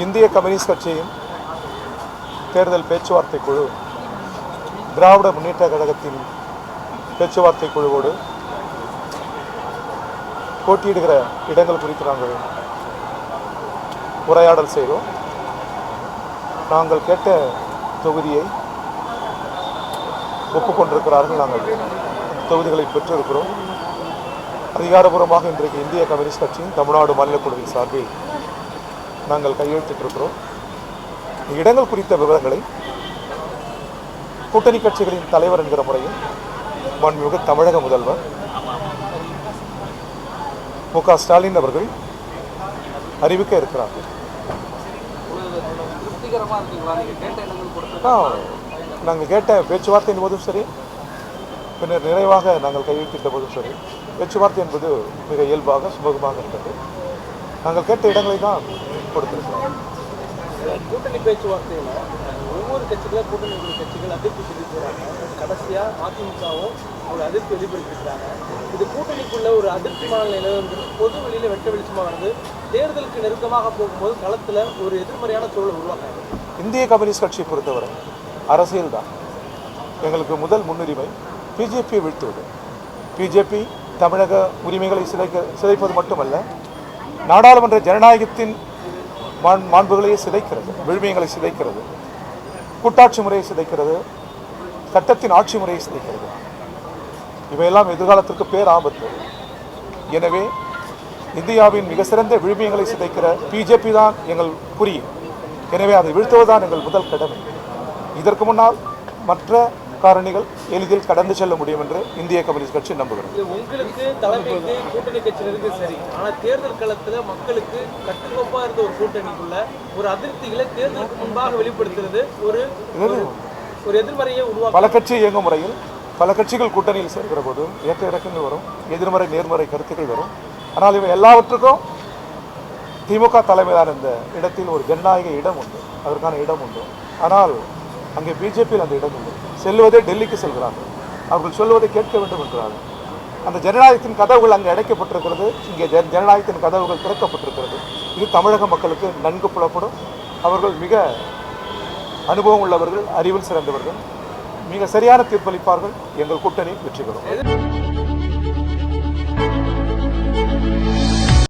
இந்திய கம்யூனிஸ்ட் கட்சியின் தேர்தல் பேச்சுவார்த்தை குழு திராவிட முன்னேற்ற கழகத்தின் பேச்சுவார்த்தை குழுவோடு போட்டியிடுகிற இடங்கள் குறித்து நாங்கள் உரையாடல் செய்தோம். நாங்கள் கேட்ட தொகுதியை ஒப்புக்கொண்டிருக்கிறார்கள். நாங்கள் தொகுதிகளை பெற்றிருக்கிறோம். அதிகாரபூர்வமாக இன்றைக்கு இந்திய கம்யூனிஸ்ட் கட்சியின் தமிழ்நாடு மாநில குழுவின் சார்பில் நாங்கள் கையெழுத்திட்டிருக்கிறோம். இடங்கள் குறித்த விவரங்களை கூட்டணி கட்சிகளின் தலைவர் என்கிற முறையில் மாண்புமிகு தமிழக முதல்வர் மு.க. ஸ்டாலின் அவர்கள் அறிவிக்க இருக்கிறார்கள். நாங்கள் கேட்ட பேச்சுவார்த்தையின் போதும் சரி, பின்னர் நிறைவாக நாங்கள் கையெழுத்திட்ட போதும் சரி, பேச்சுவார்த்தை என்பது மிக இயல்பாக சுமூகமாக இருந்தது. நாங்கள் கேட்ட இடங்களை தான் கொடுத்திருக்கிறோம். கூட்டணி பேச்சுவார்த்தையில் ஒவ்வொரு கூட்டணி கட்சிகள் அதிருப்தி தெரிவிக்கிறாங்க. கடைசியாக அதிமுகவும் ஒரு அதிருப்தி வெளிப்படுத்திருக்கிறாங்க. இது கூட்டணிக்குள்ள ஒரு அதிருப்திமான நிலை வந்து பொது வெளியில் வெட்ட வெளிச்சமாக வந்து தேர்தலுக்கு நெருக்கமாக போகும்போது களத்தில் ஒரு எதிர்மறையான சூழலை உருவாக்காங்க. இந்திய கம்யூனிஸ்ட் கட்சியை பொறுத்தவரை அரசியல் தான் எங்களுக்கு முதல் முன்னுரிமை. பிஜேபியை வீழ்த்துவது. பிஜேபி தமிழக உரிமைகளை சிதைப்பது மட்டுமல்ல, நாடாளுமன்ற ஜனநாயகத்தின் மாண்புகளையே சிதைக்கிறது, விழுமியங்களை சிதைக்கிறது, கூட்டாட்சி முறையை சிதைக்கிறது, சட்டத்தின் ஆட்சி முறையை சிதைக்கிறது. இவையெல்லாம் எதிர்காலத்திற்கு பேர் ஆபத்து. எனவே இந்தியாவின் மிக சிறந்த விழுமியங்களை சிதைக்கிற பிஜேபி தான் எங்கள் குறி. எனவே அதை வீழ்த்துவதுதான் எங்கள் முதல் கடமை. இதற்கு முன்னால் மற்ற காரணிகள் எளிதில் கடந்து செல்ல முடியும் என்று இந்திய கம்யூனிஸ்ட் கட்சி நம்புகிறது. உங்களுக்கு தலைமைக்கு கூட்டணி கட்சியிலிருந்து சரி, ஆனால் தேர்தல் களத்தில் மக்களுக்கு கட்டுக்கோப்பாக இருந்த ஒரு கூட்டணிக்குள்ள ஒரு அதிருப்திகளை தேர்தலுக்கு முன்பாக வெளிப்படுத்துறது ஒரு எதிர்மறையை உருவாக்கும். பல கட்சி இயங்கும் முறையில் பல கட்சிகள் கூட்டணியில் சேர்க்கிற போது ஏற்ற இறக்கங்கள் வரும், எதிர்மறை நேர்மறை கருத்துக்கள் வரும். ஆனால் இவை எல்லாவற்றுக்கும் திமுக தலைமையிலான இந்த இடத்தில் ஒரு ஜனநாயக இடம் உண்டு, அதற்கான இடம் உண்டு. ஆனால் அங்கே பிஜேபியில் அந்த இடம் இல்லை. செல்வதே டெல்லிக்கு செல்கிறார்கள். அவர்கள் சொல்வதை கேட்க வேண்டும் என்கிறார்கள். அந்த ஜனநாயகத்தின் கதவுகள் அங்கே அடைக்கப்பட்டிருக்கிறது, இங்கே ஜனநாயகத்தின் கதவுகள் திறக்கப்பட்டிருக்கிறது. இது தமிழக மக்களுக்கு நன்கு புலப்படும். அவர்கள் மிக அனுபவம் உள்ளவர்கள், அறிவில் சிறந்தவர்கள், மிக சரியான தீர்ப்பளிப்பார்கள். எங்கள் கூட்டணி வெற்றி பெறும்.